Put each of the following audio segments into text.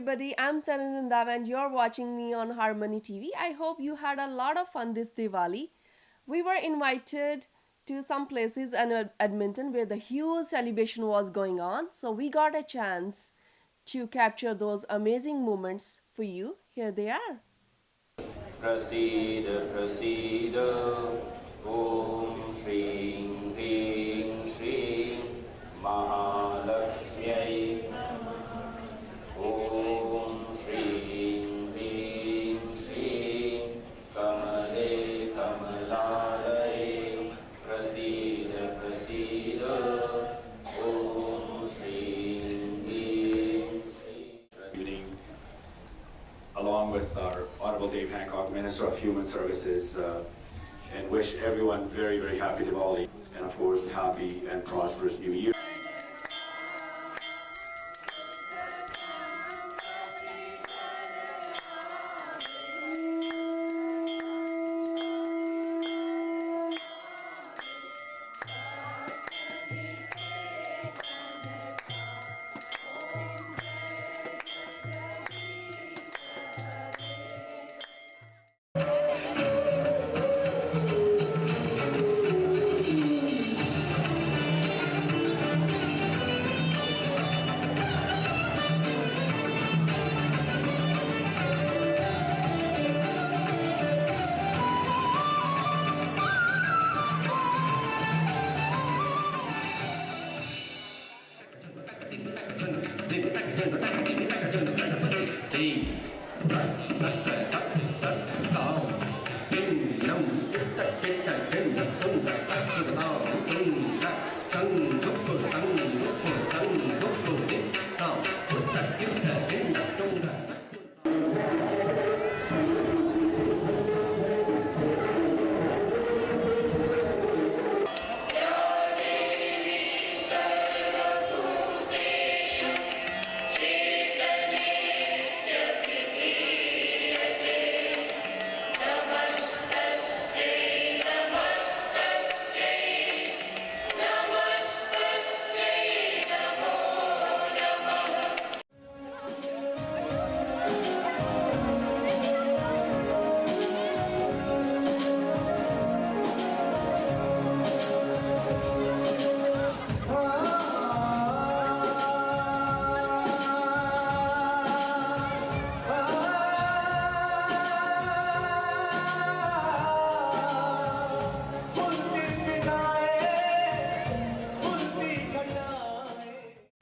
everybody. I'm Tanananda and you're watching me on Harmony TV. I hope you had a lot of fun this Diwali. We were invited to some places in Edmonton where the huge celebration was going on. So we got a chance to capture those amazing moments for you. Here they are. प्रसीद प्रसीद ॐ श्रीं ह्रीं श्रीं महालक्ष्म्यै ॐ श्रीं ह्रीं श्रीं कमले कमलालये प्रसीद प्रसीद ॐ श्रीं ह्रीं श्रीं along with our Honorable Dave Hancock, Minister of Human Services, and wish everyone very, very happy Diwali and of course happy and prosperous New Year.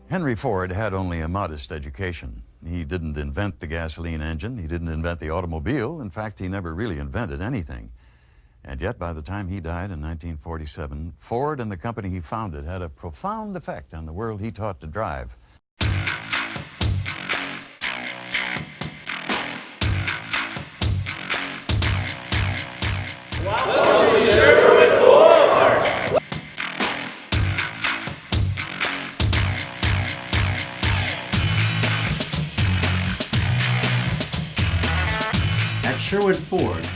Henry Ford had only a modest education. He didn't invent the gasoline engine. He didn't invent the automobile. In fact, he never really invented anything. And yet, by the time he died in 1947, Ford and the company he founded had a profound effect on the world he taught to drive. At Sherwood Ford,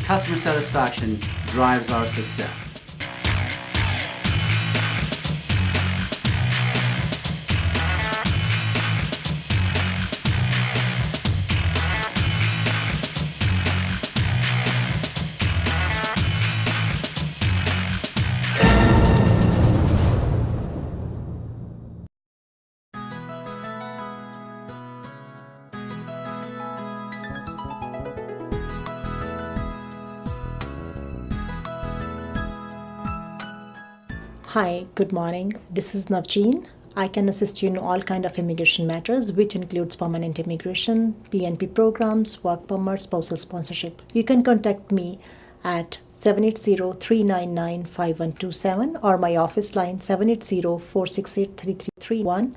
customer satisfaction drives our success. Hi, good morning. This is Navjeen. I can assist you in all kind of immigration matters, which includes permanent immigration, PNP programs, work permit, spousal sponsorship. You can contact me at 780-399-5127 or my office line 780-468-3331.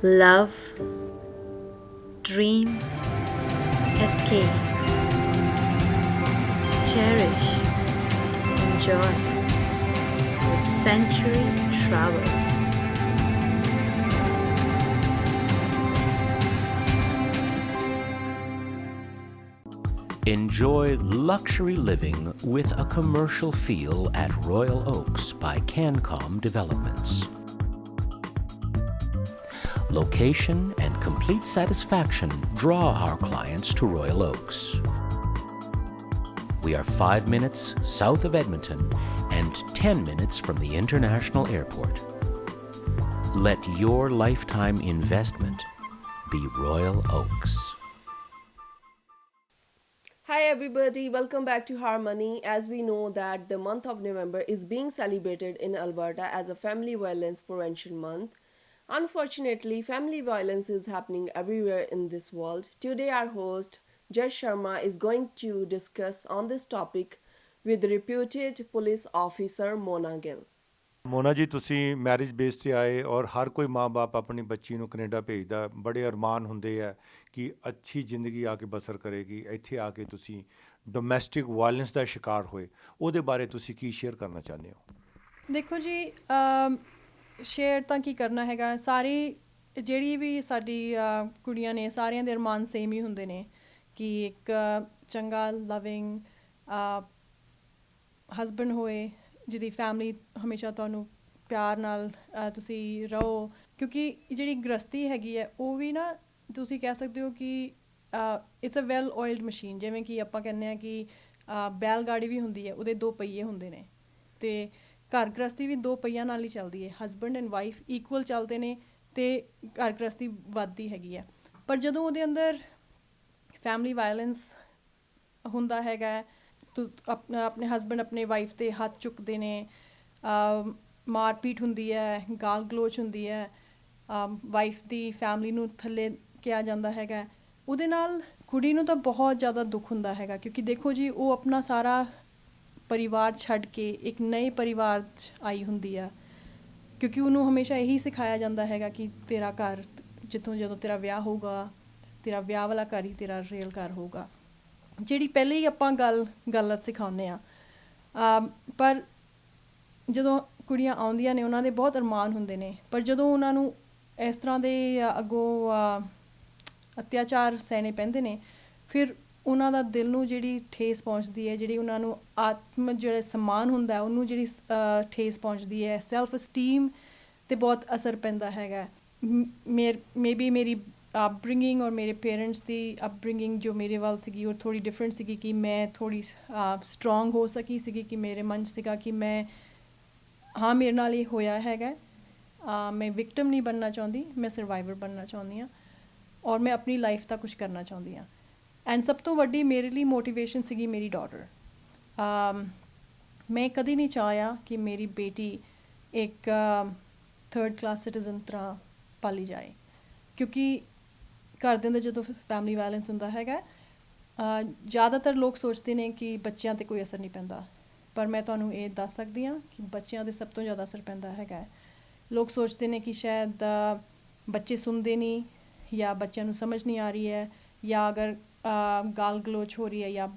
Love, dream, escape, cherish, enjoy with Century Travels. Enjoy luxury living with a commercial feel at Royal Oaks by Cancom Developments. Location and complete satisfaction draw our clients to Royal Oaks. We are 5 minutes south of Edmonton and 10 minutes from the International Airport. Let your lifetime investment be Royal Oaks. Hi everybody, welcome back to Harmony. As we know that the month of November is being celebrated in Alberta as a Family Violence Prevention Month. Unfortunately, family violence is happening everywhere in this world. Today our host Judge Sharma is going to discuss on this topic with reputed police officer Mona Gill. ਮੋਨਾ ਜੀ ਤੁਸੀਂ marriage base 'ਤੇ ਆਏ ਔਰ ਹਰ ਕੋਈ ਮਾਂ-ਬਾਪ ਆਪਣੀ ਬੱਚੀ ਨੂੰ ਕੈਨੇਡਾ ਭੇਜਦਾ, ਬੜੇ ਅਰਮਾਨ ਹੁੰਦੇ ਆ ਕਿ ਅੱਛੀ ਜ਼ਿੰਦਗੀ ਆ ਕੇ ਬਸਰ ਕਰੇਗੀ। ਇੱਥੇ ਆ ਕੇ ਤੁਸੀਂ ਡੋਮੈਸਟਿਕ ਵਾਇਲੈਂਸ ਦਾ ਸ਼ਿਕਾਰ ਹੋਏ, ਉਹਦੇ ਬਾਰੇ ਤੁਸੀਂ ਕੀ ਸ਼ੇਅਰ ਕਰਨਾ ਚਾਹੁੰਦੇ ਹੋ? ਦੇਖੋ ਜੀ, ਸ਼ੇਅਰ ਤਾਂ ਕੀ ਕਰਨਾ ਹੈਗਾ, ਸਾਰੀ ਜਿਹੜੀ ਵੀ ਸਾਡੀ ਕੁੜੀਆਂ ਨੇ ਸਾਰਿਆਂ ਦੇ ਅਰਮਾਨ ਸੇਮ ਹੀ ਹੁੰਦੇ ਨੇ ਕਿ ਇੱਕ ਚੰਗਾ ਲਵਿੰਗ ਹਸਬੈਂਡ ਹੋਏ ਜਿਹਦੀ ਫੈਮਿਲੀ ਹਮੇਸ਼ਾ ਤੁਹਾਨੂੰ ਪਿਆਰ ਨਾਲ ਤੁਸੀਂ ਰਹੋ, ਕਿਉਂਕਿ ਜਿਹੜੀ ਗ੍ਰਸਤੀ ਹੈਗੀ ਹੈ ਉਹ ਵੀ ਨਾ ਤੁਸੀਂ ਕਹਿ ਸਕਦੇ ਹੋ ਕਿ ਇਟਸ ਅ ਵੈਲ ਆਇਲਡ ਮਸ਼ੀਨ। ਜਿਵੇਂ ਕਿ ਆਪਾਂ ਕਹਿੰਦੇ ਹਾਂ ਕਿ ਬੈਲ ਗਾੜੀ ਵੀ ਹੁੰਦੀ ਹੈ, ਉਹਦੇ 2 ਪਹੀਏ ਹੁੰਦੇ ਨੇ, ਅਤੇ ਘਰ ਗ੍ਰਸਤੀ ਵੀ 2 ਪਹੀਆਂ ਨਾਲ ਹੀ ਚੱਲਦੀ ਹੈ। ਹਸਬੈਂਡ ਐਂਡ ਵਾਈਫ ਇਕੁਅਲ ਚੱਲਦੇ ਨੇ ਅਤੇ ਘਰ ਗ੍ਰਸਤੀ ਵੱਧਦੀ ਹੈਗੀ ਹੈ। ਪਰ ਜਦੋਂ ਉਹਦੇ ਅੰਦਰ ਫੈਮਿਲੀ ਵਾਇਲੈਂਸ ਹੁੰਦਾ ਹੈਗਾ, ਆਪਣੇ ਹਸਬੈਂਡ ਆਪਣੇ ਵਾਈਫ 'ਤੇ ਹੱਥ ਚੁੱਕਦੇ ਨੇ, ਮਾਰ ਪੀਟ ਹੁੰਦੀ ਹੈ, ਗਾਲ ਗਲੋਚ ਹੁੰਦੀ ਹੈ, ਵਾਈਫ ਦੀ ਫੈਮਿਲੀ ਨੂੰ ਥੱਲੇ ਕਿਹਾ ਜਾਂਦਾ ਹੈਗਾ, ਉਹਦੇ ਨਾਲ ਕੁੜੀ ਨੂੰ ਤਾਂ ਬਹੁਤ ਜ਼ਿਆਦਾ ਦੁੱਖ ਹੁੰਦਾ ਹੈਗਾ। ਕਿਉਂਕਿ ਦੇਖੋ ਜੀ, ਉਹ ਆਪਣਾ ਸਾਰਾ ਪਰਿਵਾਰ ਛੱਡ ਕੇ ਇੱਕ ਨਵੇਂ ਪਰਿਵਾਰ 'ਚ ਆਈ ਹੁੰਦੀ ਆ, ਕਿਉਂਕਿ ਉਹਨੂੰ ਹਮੇਸ਼ਾ ਇਹੀ ਸਿਖਾਇਆ ਜਾਂਦਾ ਹੈਗਾ ਕਿ ਤੇਰਾ ਘਰ ਜਦੋਂ ਤੇਰਾ ਵਿਆਹ ਹੋਊਗਾ, ਤੇਰਾ ਵਿਆਹ ਵਾਲਾ ਘਰ ਹੀ ਤੇਰਾ ਰੀਅਲ ਘਰ ਹੋਊਗਾ, ਜਿਹੜੀ ਪਹਿਲੇ ਹੀ ਆਪਾਂ ਗਲਤ ਸਿਖਾਉਂਦੇ ਹਾਂ। ਪਰ ਜਦੋਂ ਕੁੜੀਆਂ ਆਉਂਦੀਆਂ ਨੇ ਉਹਨਾਂ ਦੇ ਬਹੁਤ ਅਰਮਾਨ ਹੁੰਦੇ ਨੇ, ਪਰ ਜਦੋਂ ਉਹਨਾਂ ਨੂੰ ਇਸ ਤਰ੍ਹਾਂ ਦੇ ਅੱਗੋਂ ਅਤਿਆਚਾਰ ਸਹਿਣੇ ਪੈਂਦੇ ਨੇ, ਫਿਰ ਉਹਨਾਂ ਦਾ ਦਿਲ ਨੂੰ ਜਿਹੜੀ ਠੇਸ ਪਹੁੰਚਦੀ ਹੈ, ਜਿਹੜੀ ਉਹਨਾਂ ਨੂੰ ਜਿਹੜਾ ਸਨਮਾਨ ਹੁੰਦਾ ਉਹਨੂੰ ਜਿਹੜੀ ਠੇਸ ਪਹੁੰਚਦੀ ਹੈ, ਸੈਲਫ ਅਸਟੀਮ 'ਤੇ ਬਹੁਤ ਅਸਰ ਪੈਂਦਾ ਹੈਗਾ। ਮੇਬੀ ਮੇਰੀ ਅਪਬ੍ਰਿੰਗਿੰਗ ਔਰ ਮੇਰੇ ਪੇਰੈਂਟਸ ਦੀ ਅਪਬ੍ਰਿੰਗਿੰਗ ਜੋ ਮੇਰੇ ਵੱਲ ਸੀਗੀ ਉਹ ਥੋੜ੍ਹੀ ਡਿਫਰੈਂਟ ਸੀਗੀ ਕਿ ਮੈਂ ਥੋੜ੍ਹੀ ਸਟਰੋਂਗ ਹੋ ਸਕੀ ਸੀਗੀ, ਕਿ ਮੇਰੇ ਮਨ 'ਚ ਸੀਗਾ ਕਿ ਮੇਰੇ ਨਾਲ ਇਹ ਹੋਇਆ ਹੈਗਾ, ਮੈਂ ਵਿਕਟਮ ਨਹੀਂ ਬਣਨਾ ਚਾਹੁੰਦੀ, ਮੈਂ ਸਰਵਾਈਵਰ ਬਣਨਾ ਚਾਹੁੰਦੀ ਹਾਂ ਔਰ ਮੈਂ ਆਪਣੀ ਲਾਈਫ ਦਾ ਕੁਛ ਕਰਨਾ ਚਾਹੁੰਦੀ ਹਾਂ। ਐਂਡ ਸਭ ਤੋਂ ਵੱਡੀ ਮੇਰੇ ਲਈ ਮੋਟੀਵੇਸ਼ਨ ਸੀਗੀ ਮੇਰੀ ਡਾਟਰ। ਮੈਂ ਕਦੀ ਨਹੀਂ ਚਾਹਿਆ ਕਿ ਮੇਰੀ ਬੇਟੀ ਇੱਕ 3rd ਕਲਾਸ ਸਿਟੀਜ਼ਨ ਤਰ੍ਹਾਂ ਪਾਲੀ ਜਾਏ, ਕਿਉਂਕਿ ਘਰ ਦੇ ਅੰਦਰ ਜਦੋਂ ਫੈਮਿਲੀ ਵਾਇਲੈਂਸ ਹੁੰਦਾ ਹੈਗਾ, ਜ਼ਿਆਦਾਤਰ ਲੋਕ ਸੋਚਦੇ ਨੇ ਕਿ ਬੱਚਿਆਂ 'ਤੇ ਕੋਈ ਅਸਰ ਨਹੀਂ ਪੈਂਦਾ, ਪਰ ਮੈਂ ਤੁਹਾਨੂੰ ਇਹ ਦੱਸ ਸਕਦੀ ਹਾਂ ਕਿ ਬੱਚਿਆਂ 'ਤੇ ਸਭ ਤੋਂ ਜ਼ਿਆਦਾ ਅਸਰ ਪੈਂਦਾ ਹੈਗਾ। ਲੋਕ ਸੋਚਦੇ ਨੇ ਕਿ ਸ਼ਾਇਦ ਬੱਚੇ ਸੁਣਦੇ ਨਹੀਂ, ਜਾਂ ਬੱਚਿਆਂ ਨੂੰ ਸਮਝ ਨਹੀਂ ਆ ਰਹੀ ਹੈ, ਜਾਂ ਅਗਰ ਗਾਲ ਗਲੋਚ ਹੋ ਰਹੀ ਹੈ ਜਾਂ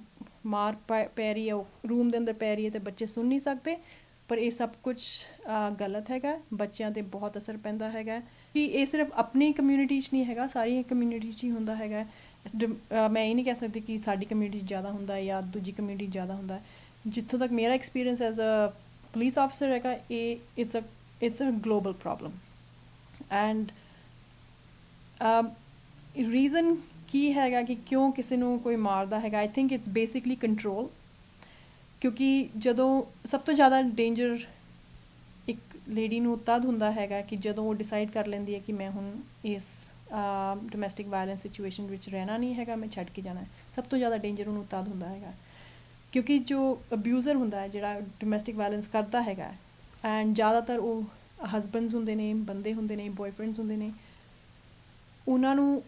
ਮਾਰ ਪੈ ਰਹੀ ਹੈ, ਉਹ ਰੂਮ ਦੇ ਅੰਦਰ ਪੈ ਰਹੀ ਹੈ, ਅਤੇ ਬੱਚੇ ਸੁਣ ਨਹੀਂ ਸਕਦੇ। ਪਰ ਇਹ ਸਭ ਕੁਛ ਗਲਤ ਹੈਗਾ, ਬੱਚਿਆਂ 'ਤੇ ਬਹੁਤ ਅਸਰ ਪੈਂਦਾ ਹੈਗਾ। ਕਿ ਇਹ ਸਿਰਫ ਆਪਣੀ ਕਮਿਊਨਿਟੀ 'ਚ ਨਹੀਂ ਹੈਗਾ, ਸਾਰੀ ਕਮਿਊਨਿਟੀ 'ਚ ਹੀ ਹੁੰਦਾ ਹੈਗਾ। ਮੈਂ ਇਹ ਨਹੀਂ ਕਹਿ ਸਕਦੀ ਕਿ ਸਾਡੀ ਕਮਿਊਨਿਟੀ 'ਚ ਜ਼ਿਆਦਾ ਹੁੰਦਾ ਜਾਂ ਦੂਜੀ ਕਮਿਊਨਿਟੀ 'ਚ ਜ਼ਿਆਦਾ ਹੁੰਦਾ। ਜਿੱਥੋਂ ਤੱਕ ਮੇਰਾ experience as a police officer ਹੈਗਾ, ਇਹ it's a global problem. And reason ਕੀ ਹੈਗਾ ਕਿ ਕਿਉਂ ਕਿਸੇ ਨੂੰ ਕੋਈ ਮਾਰਦਾ ਹੈਗਾ? I think it's basically control, ਕਿਉਂਕਿ ਜਦੋਂ ਸਭ ਤੋਂ ਜ਼ਿਆਦਾ ਡੇਂਜਰ ਇੱਕ ਲੇਡੀ ਨੂੰ ਤਦ ਹੁੰਦਾ ਹੈਗਾ ਕਿ ਜਦੋਂ ਉਹ ਡਿਸਾਈਡ ਕਰ ਲੈਂਦੀ ਹੈ ਕਿ ਮੈਂ ਹੁਣ ਇਸ ਡੋਮੈਸਟਿਕ ਵਾਇਲੈਂਸ ਸਿਚੁਏਸ਼ਨ ਵਿੱਚ ਰਹਿਣਾ ਨਹੀਂ ਹੈਗਾ, ਮੈਂ ਛੱਡ ਕੇ ਜਾਣਾ ਹੈ। ਸਭ ਤੋਂ ਜ਼ਿਆਦਾ ਡੇਂਜਰ ਉਹਨੂੰ ਤਦ ਹੁੰਦਾ ਹੈਗਾ, ਕਿਉਂਕਿ ਜੋ ਅਬਿਊਜ਼ਰ ਹੁੰਦਾ ਹੈ, ਜਿਹੜਾ ਡੋਮੈਸਟਿਕ ਵਾਇਲੈਂਸ ਕਰਦਾ ਹੈਗਾ, ਐਂਡ ਜ਼ਿਆਦਾਤਰ ਉਹ ਹਸਬੈਂਡਸ ਹੁੰਦੇ ਨੇ, ਬੰਦੇ ਹੁੰਦੇ ਨੇ, ਬੋਏਫਰੈਂਡਸ ਹੁੰਦੇ ਨੇ। ਉਹਨਾਂ ਨੂੰ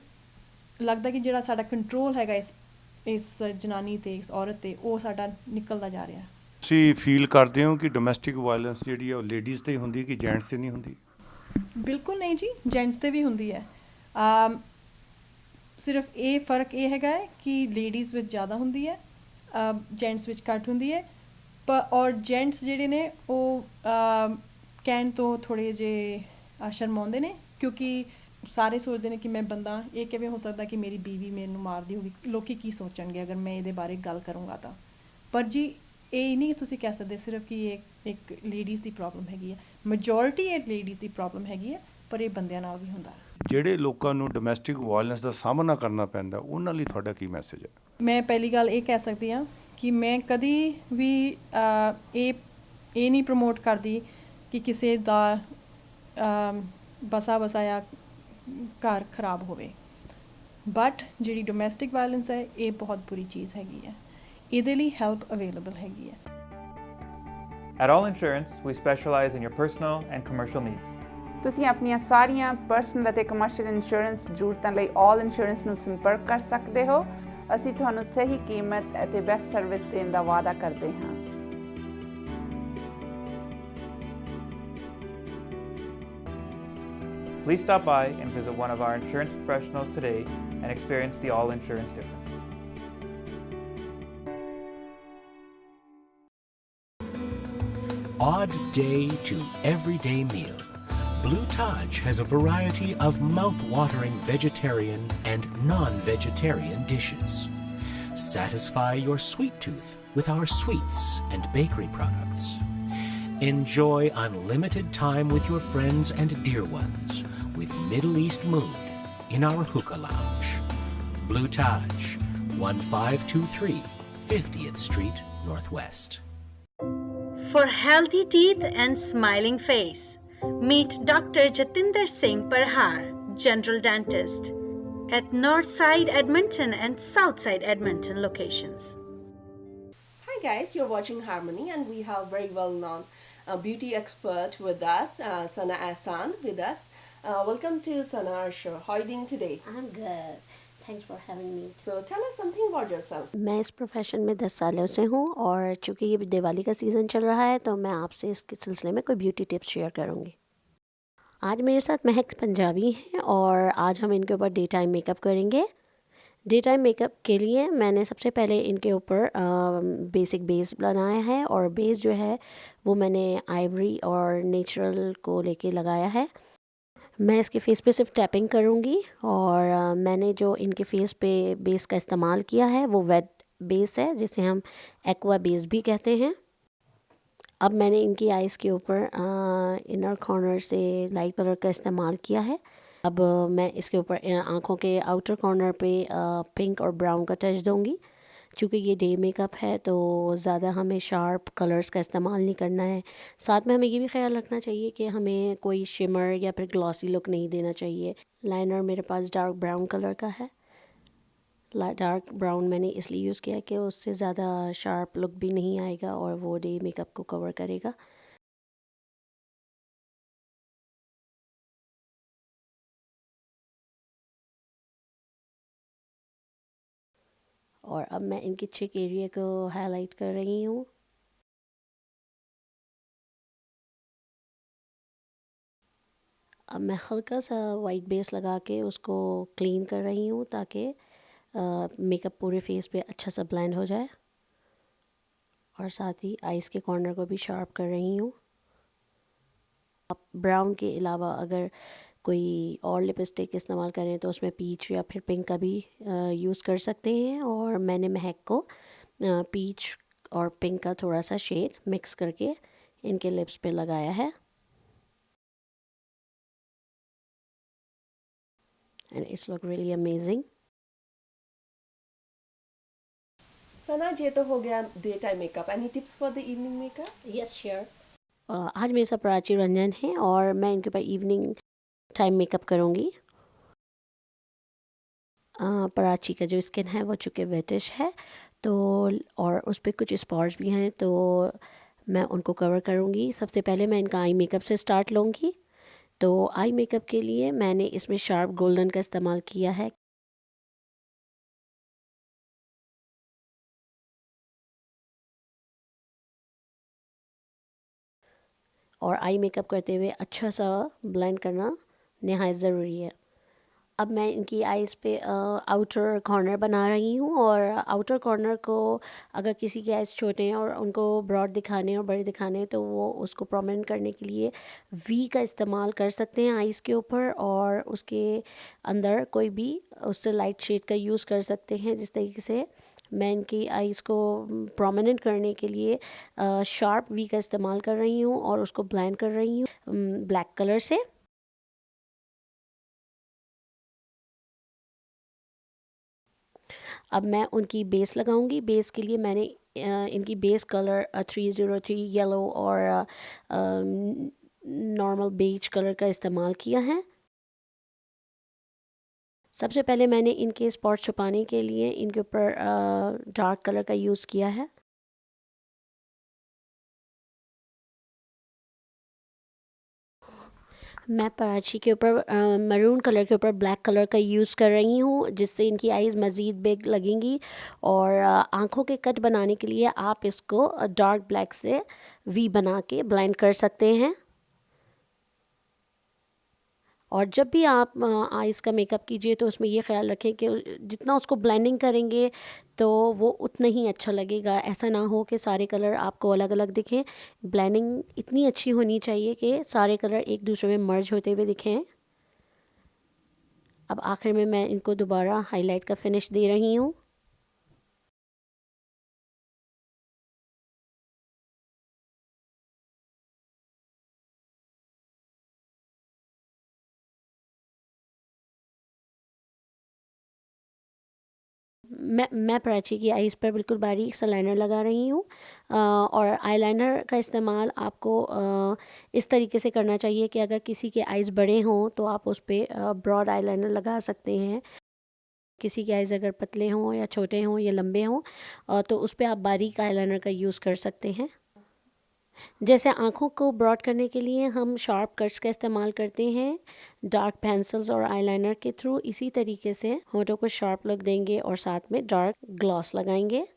ਲੱਗਦਾ ਕਿ ਜਿਹੜਾ ਸਾਡਾ ਕੰਟਰੋਲ ਹੈਗਾ ਇਸ ਜਨਾਨੀ 'ਤੇ, ਇਸ ਔਰਤ 'ਤੇ, ਉਹ ਸਾਡਾ ਨਿਕਲਦਾ ਜਾ ਰਿਹਾ। ਤੁਸੀਂ ਫੀਲ ਕਰਦੇ ਹੋ ਕਿ ਡੋਮੈਸਟਿਕ ਵਾਇਲੈਂਸ ਜਿਹੜੀ ਹੈ ਉਹ ਲੇਡੀਜ਼ 'ਤੇ ਹੁੰਦੀ ਕਿ ਜੈਂਟਸ 'ਤੇ ਨਹੀਂ ਹੁੰਦੀ? ਬਿਲਕੁਲ ਨਹੀਂ ਜੀ, ਜੈਂਟਸ 'ਤੇ ਵੀ ਹੁੰਦੀ ਹੈ। ਸਿਰਫ ਇਹ ਫ਼ਰਕ ਇਹ ਹੈਗਾ ਹੈ ਕਿ ਲੇਡੀਜ਼ ਵਿੱਚ ਜ਼ਿਆਦਾ ਹੁੰਦੀ ਹੈ, ਜੈਂਟਸ ਵਿੱਚ ਘੱਟ ਹੁੰਦੀ ਹੈ। ਔਰ ਜੈਂਟਸ ਜਿਹੜੇ ਨੇ ਉਹ ਕਹਿਣ ਤੋਂ ਥੋੜ੍ਹੇ ਜਿਹੇ ਸ਼ਰਮਾਉਂਦੇ ਨੇ, ਕਿਉਂਕਿ ਸਾਰੇ ਸੋਚਦੇ ਨੇ ਕਿ ਮੈਂ ਬੰਦਾ, ਇਹ ਕਿਵੇਂ ਹੋ ਸਕਦਾ ਕਿ ਮੇਰੀ ਬੀਵੀ ਮੈਨੂੰ ਮਾਰਦੀ ਹੋਗੀ, ਲੋਕੀ ਕੀ ਸੋਚਣਗੇ ਅਗਰ ਮੈਂ ਇਹਦੇ ਬਾਰੇ ਗੱਲ ਕਰੂੰਗਾ ਤਾਂ। ਪਰ ਜੀ ਇਹ ਨਹੀਂ ਤੁਸੀਂ ਕਹਿ ਸਕਦੇ ਸਿਰਫ ਕਿ ਇਹ ਇੱਕ ਲੇਡੀਜ਼ ਦੀ ਪ੍ਰੋਬਲਮ ਹੈਗੀ ਹੈ, ਮੈਜੋਰਿਟੀ ਇਹ ਲੇਡੀਜ਼ ਦੀ ਪ੍ਰੋਬਲਮ ਹੈਗੀ ਹੈ, ਪਰ ਇਹ ਬੰਦਿਆਂ ਨਾਲ ਵੀ ਹੁੰਦਾ ਹੈ। ਜਿਹੜੇ ਲੋਕਾਂ ਨੂੰ ਡੋਮੈਸਟਿਕ ਵਾਇਲੈਂਸ ਦਾ ਸਾਹਮਣਾ ਕਰਨਾ ਪੈਂਦਾ ਉਹਨਾਂ ਲਈ ਤੁਹਾਡਾ ਕੀ ਮੈਸੇਜ ਹੈ? ਮੈਂ ਪਹਿਲੀ ਗੱਲ ਇਹ ਕਹਿ ਸਕਦੀ ਹਾਂ ਕਿ ਮੈਂ ਕਦੀ ਵੀ ਇਹ ਨਹੀਂ ਪ੍ਰਮੋਟ ਕਰਦੀ ਕਿ ਕਿਸੇ ਦਾ ਬਸਾ ਬਸਾਇਆ ਘਰ ਖਰਾਬ ਹੋਵੇ, ਬਟ ਜਿਹੜੀ ਡੋਮੈਸਟਿਕ ਵਾਇਲੈਂਸ ਹੈ ਇਹ ਬਹੁਤ ਬੁਰੀ ਚੀਜ਼ ਹੈਗੀ ਹੈ, ਇਹਦੇ ਲਈ ਹੈਲਪ ਅਵੇਲੇਬਲ ਹੈਗੀ ਹੈ। At All Insurance, we specialize in your personal and commercial needs. ਤੁਸੀਂ ਆਪਣੀਆਂ ਸਾਰੀਆਂ ਪਰਸਨਲ ਅਤੇ ਕਮਰਸ਼ੀਅਲ ਇੰਸ਼ੋਰੈਂਸ ਜ਼ਰੂਰਤਾਂ ਲਈ ਆਲ ਇੰਸ਼ੋਰੈਂਸ ਨੂੰ ਸੰਪਰਕ ਕਰ ਸਕਦੇ ਹੋ। ਅਸੀਂ ਤੁਹਾਨੂੰ ਸਹੀ ਕੀਮਤ ਅਤੇ ਬੈਸਟ ਸਰਵਿਸ ਦੇਣ ਦਾ ਵਾਅਦਾ ਕਰਦੇ ਹਾਂ। Please stop by and visit one of our insurance professionals today and experience the All Insurance difference. Odd day to everyday meal. Blue Taj has a variety of mouth-watering vegetarian and non-vegetarian dishes. Satisfy your sweet tooth with our sweets and bakery products. Enjoy unlimited time with your friends and dear ones with Middle East mood in our hookah lounge. Blue Taj, 1523 50th Street Northwest. For healthy teeth and smiling face, meet Dr. Jatinder Singh Parhar, General Dentist, at Northside Edmonton and Southside Edmonton locations. Hi guys, you're watching Harmony and we have very well known beauty expert with us, Sana Ahsan with us. Welcome to Sana, our show. How are you doing today? I'm good. Thanks for having me. So tell us something about yourself. मैं इस profession में 10 सालों से हूँ और चूँकि ये दिवाली का सीज़न चल रहा है तो मैं आपसे इसके सिलसिले में कोई ब्यूटी टिप्स शेयर करूँगी। आज मेरे साथ महक पंजाबी हैं और आज हम इनके ऊपर डे टाइम मेकअप करेंगे। डे टाइम मेकअप के लिए मैंने सबसे पहले इनके ऊपर बेसिक बेस बनाया है और बेस जो है वो मैंने आइवरी और नेचुरल को लेके लगाया है। मैं इसके फेस पे सिर्फ टैपिंग करूँगी और मैंने जो इनके फेस पे बेस का इस्तेमाल किया है वो वेट बेस है, जिसे हम एक्वा बेस भी कहते हैं। अब मैंने इनकी आइज़ के ऊपर इनर कॉर्नर से लाइट कलर का इस्तेमाल किया है। अब मैं इसके ऊपर आँखों के आउटर कॉर्नर पे पिंक और ब्राउन का टच दूँगी। चूँकि ये डे मेकअप है तो ज़्यादा हमें शार्प कलर्स का इस्तेमाल नहीं करना है। साथ में हमें ये भी ख्याल रखना चाहिए कि हमें कोई शिमर या फिर ग्लॉसी लुक नहीं देना चाहिए। लाइनर मेरे पास डार्क ब्राउन कलर का है। डार्क ब्राउन मैंने इसलिए यूज़ किया कि उससे ज़्यादा शार्प लुक भी नहीं आएगा और वो डे मेकअप को कवर करेगा। और अब मैं इनके चिक एरिया को हाईलाइट कर रही हूँ। अब मैं हल्का सा वाइट बेस लगा के उसको क्लीन कर रही हूँ ताकि मेकअप पूरे फेस पे अच्छा सा ब्लेंड हो जाए। और साथ ही आइज़ के कॉर्नर को भी शार्प कर रही हूँ। आप ब्राउन के अलावा अगर कोई और लिपस्टिक इस्तेमाल करें तो उसमें पीच या फिर पिंक का भी यूज़ कर सकते हैं। और मैंने महक को पीच और पिंक का थोड़ा सा शेड मिक्स करके इनके लिप्स पे लगाया है। And it's look really amazing. Sana, ये तो हो गया day time makeup. Any tips for the evening makeup? Yes sure. आज मेरे साथ प्राची रंजन है और मैं इनके ऊपर इवनिंग टाइम मेकअप करूँगी। प्राची का जो स्किन है वो चूँकि वेटिश है तो और उस पर कुछ स्पॉट्स भी हैं तो मैं उनको कवर करूँगी। सबसे पहले मैं इनका आई मेकअप से स्टार्ट लूँगी। तो आई मेकअप के लिए मैंने इसमें शार्प गोल्डन का इस्तेमाल किया है। और आई मेकअप करते हुए अच्छा सा ब्लेंड करना नहायत ज़रूरी है। अब मैं इनकी आइज़ पे आउटर कॉर्नर बना रही हूँ, और आउटर कॉर्नर को अगर किसी के आइज़ छोटे हैं और उनको ब्रॉड दिखाने और बड़े दिखाने हैं तो वो उसको प्रोमिनेंट करने के लिए वी का इस्तेमाल कर सकते हैं आइज़ के ऊपर, और उसके अंदर कोई भी उससे लाइट शेड का यूज़ कर सकते हैं। जिस तरीके से मैं इनकी आइज़ को प्रोमिनेंट करने के लिए शार्प वी का इस्तेमाल कर रही हूँ और उसको ब्लेंड कर रही हूँ ब्लैक कलर से। अब मैं उनकी बेस लगाऊंगी। बेस के लिए मैंने इनकी बेस कलर 303 येलो और नॉर्मल बेज कलर का इस्तेमाल किया है। सबसे पहले मैंने इनके स्पॉट छुपाने के लिए इनके ऊपर डार्क कलर का यूज़ किया है। मैं पराची के ऊपर मरून कलर के ऊपर ब्लैक कलर का यूज़ कर रही हूँ, जिससे इनकी आइज़ मज़ीद बिग लगेंगी। और आँखों के कट बनाने के लिए आप इसको डार्क ब्लैक से वी बना के ब्लेंड कर सकते हैं। और जब भी आप आइज़ का मेकअप कीजिए तो उसमें ये ख्याल रखें कि जितना उसको ब्लेंडिंग करेंगे तो वो उतना ही अच्छा लगेगा। ऐसा ना हो कि सारे कलर आपको अलग अलग दिखें। ब्लेंडिंग इतनी अच्छी होनी चाहिए कि सारे कलर एक दूसरे में मर्ज होते हुए दिखें। अब आखिर में मैं इनको दोबारा हाईलाइट का फिनिश दे रही हूँ। मैं प्राची की आइज़ पर बिल्कुल बारीक सा लाइनर लगा रही हूँ। और आईलाइनर का इस्तेमाल आपको इस तरीके से करना चाहिए कि अगर किसी के आइज़ बड़े हों तो आप उस पर ब्रॉड आईलाइनर लगा सकते हैं। किसी के आइज़ अगर पतले हों या छोटे हों या लंबे हों तो उस पर आप बारीक आईलाइनर का यूज़ कर सकते हैं। जैसे आँखों को ब्रॉड करने के लिए हम शार्प कट्स का इस्तेमाल करते हैं डार्क पेंसिल्स और आईलाइनर के थ्रू, इसी तरीके से होठों को शार्प लुक देंगे और साथ में डार्क ग्लॉस लगाएंगे।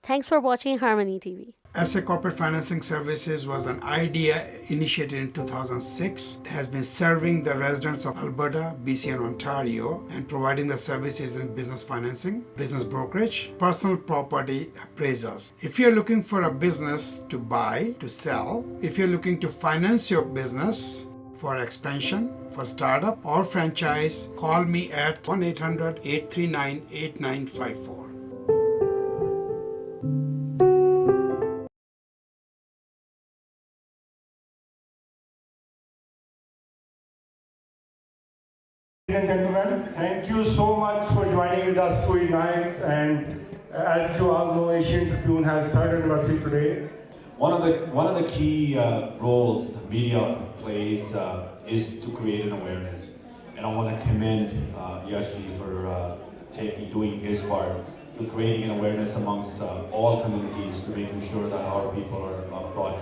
Thanks for watching Harmony TV. SA Corporate Financing Services was an idea initiated in 2006. It has been serving the residents of Alberta, BC and Ontario and providing the services in business financing, business brokerage, personal property appraisals. If you're looking for a business to buy, to sell, if you're looking to finance your business for expansion, for startup or franchise, call me at 1-800-839-8954. Ladies and gentlemen, thank you so much for joining with us tonight. And as you all know, Asian Tribune has third anniversary today. One of the key roles media plays is to create an awareness, and I want to commend Yashi for doing his part to creating an awareness amongst all communities to making sure that our people are brought.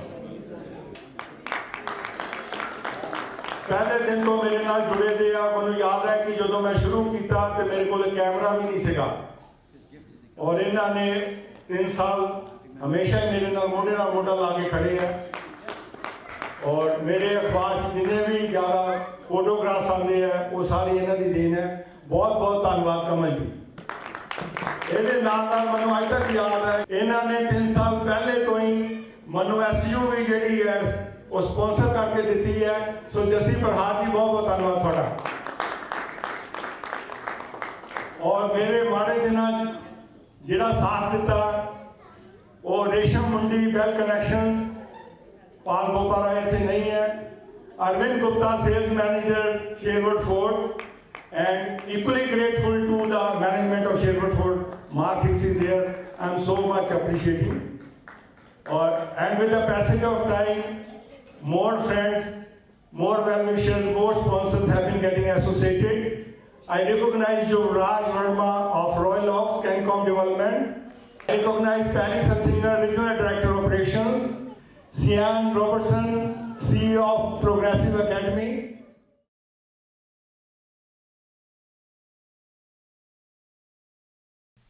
पहले दिन तो मेरे नाल जुड़े थे ਮੈਨੂੰ याद है कि ਜਦੋਂ मैं शुरू किया तो मेरे को कैमरा भी नहीं सीगा और इन्होंने 3 साल हमेशा ही मेरे नाल मोढे ला के खड़े हैं और मेरे अखबार जिन्हें भी ज़्यादा फोटोग्राफ्स आते हैं वो सारी इन्हों की देन है। बहुत बहुत धन्यवाद कमल जी। ये मैं अज तक याद है इन्होंने 3 साल पहले तो ही मैं SUV जी है वो स्पॉन्सर करके दी है। सो जसी प्रहार जी बहुत बहुत धन्यवाद थोड़ा। और मेरे माड़े दिनों जिहड़ा साथ दिता वो रेशम मुंडी वेल कनेक्शंस पाल बोपारा इतने नहीं है, Arvind Gupta sales manager Sherwood Ford and equally grateful to the management of Sherwood Ford. Mark Hicks is here. I am so much appreciating. And with the passage of time, more friends, more well-wishers, more sponsors have been getting associated. I recognize Yuvraj Verma of Royal Oaks Cancom Development. I recognize Paddy Felsinger, Regional Director Operations. Sian Robertson, CEO of Progressive Academy.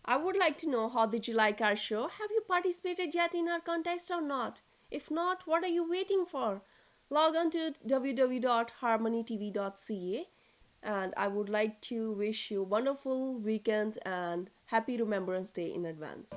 I would like to know, how did you like our show? Have you participated yet in our contest or not? If not, what are you waiting for? Log on to www.harmonytv.ca and I would like to wish you wonderful weekend and happy Remembrance Day in advance.